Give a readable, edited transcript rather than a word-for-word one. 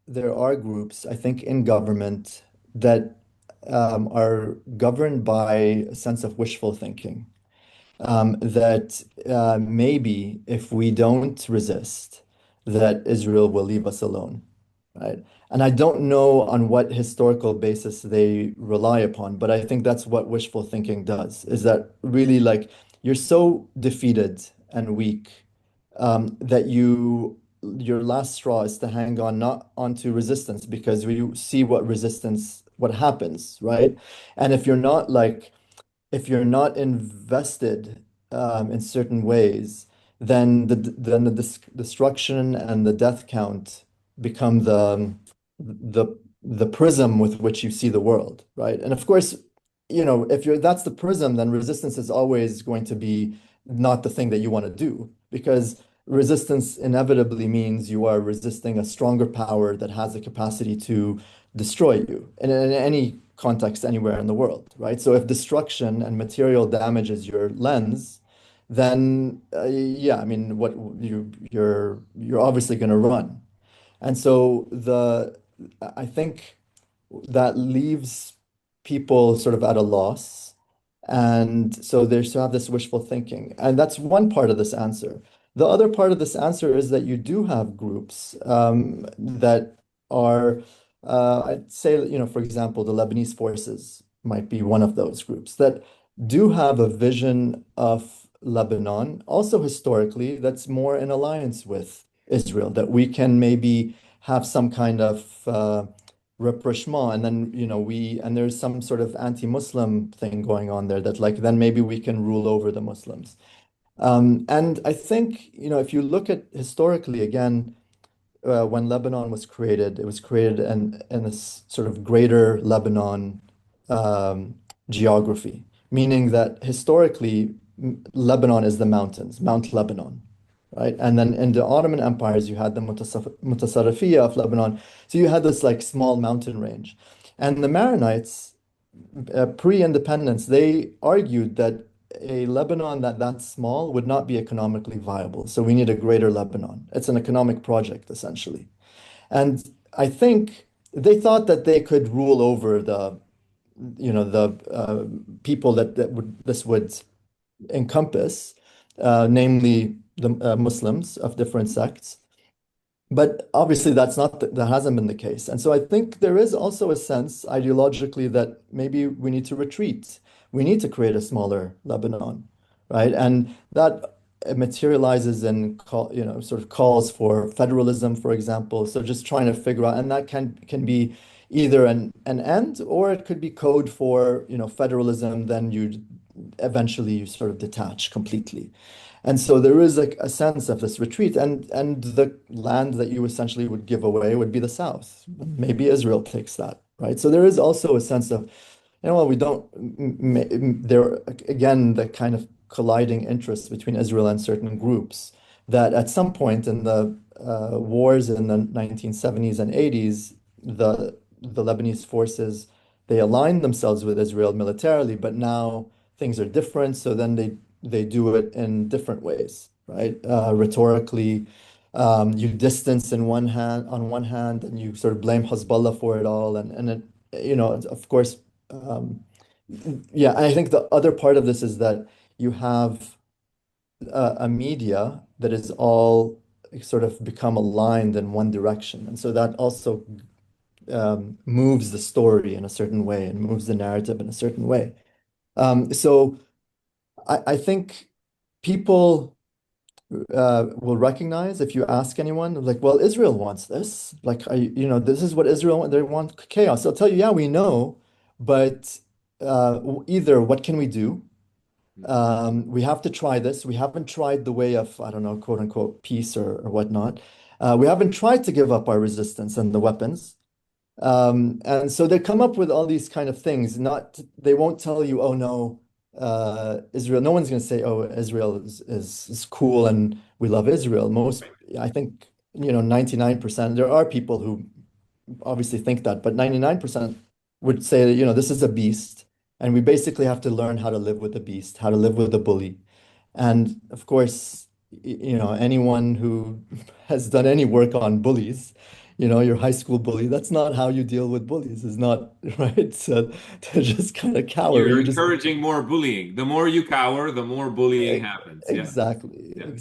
there are groups, I think, in government that are governed by a sense of wishful thinking. That maybe if we don't resist, that Israel will leave us alone, right? And I don't know on what historical basis they rely upon, but I think that's what wishful thinking does, is that really like you're so defeated and weak that your last straw is to hang on not onto resistance because we see what happens, right? And if you're not invested in certain ways, then the destruction and the death count become the the prism with which you see the world, right? And of course, if you're that's the prism, then resistance is always going to be not the thing that you want to do because resistance inevitably means you are resisting a stronger power that has the capacity to destroy you in any context anywhere in the world, right? So if destruction and material damage is your lens, then yeah, I mean, you're obviously going to run. And so I think that leaves people sort of at a loss. And so they still have this wishful thinking. And that's one part of this answer. The other part of this answer is that you do have groups that are, I'd say, for example, the Lebanese forces might be one of those groups that do have a vision of Lebanon, also historically, that's more in alliance with Israel, that we can maybe have some kind of rapprochement, and then and there's some sort of anti-Muslim thing going on there that like then maybe we can rule over the Muslims. And I think if you look at historically again, when Lebanon was created, it was created in this sort of greater Lebanon geography, meaning that historically Lebanon is the mountains, Mount Lebanon, right? And then in the Ottoman empires, you had the Mutasarrifiyya of Lebanon. So you had this like small mountain range. And the Maronites, pre-independence, they argued that a Lebanon that small would not be economically viable. So we need a greater Lebanon. It's an economic project, essentially. And I think they thought that they could rule over the people this would encompass, namely the Muslims of different sects. But obviously, that hasn't been the case. And so I think there is also a sense ideologically that maybe we need to retreat. We need to create a smaller Lebanon, right? And that materializes in sort of calls for federalism, for example. So just trying to figure out, and that can be either an end or it could be code for, federalism, then you sort of detach completely. And so there is like a sense of this retreat, and the land that you essentially would give away would be the south. Maybe Israel takes that, right? So there is also a sense of, well, we don't, there again, the kind of colliding interests between Israel and certain groups that at some point in the wars in the 1970s and 80s, the Lebanese forces, they aligned themselves with Israel militarily, but now things are different. So then they do it in different ways, right? Rhetorically, you distance on one hand, and you sort of blame Hezbollah for it all, and it, of course, um, yeah. I think the other part of this is that you have a media that is all sort of become aligned in one direction, and so that also moves the story in a certain way and moves the narrative in a certain way. So I think people will recognize if you ask anyone, like, well, Israel wants this. Like, this is what Israel want. They want chaos. They'll tell you, yeah, we know, but either what can we do? We have to try this. We haven't tried the way of, I don't know, quote unquote, peace or whatnot. We haven't tried to give up our resistance and the weapons. And so they come up with all these kind of things. They won't tell you, oh no, Israel. No one's going to say, oh, Israel is cool and we love Israel. I think, 99%. There are people who obviously think that, but 99% would say that, this is a beast, and we basically have to learn how to live with the beast, how to live with the bully. And of course, anyone who has done any work on bullies, your high school bully, that's not how you deal with bullies, is not right. So to just kind of cower, You're you just encouraging more bullying. The more you cower, the more bullying e- happens. Yeah. exactly. Yeah.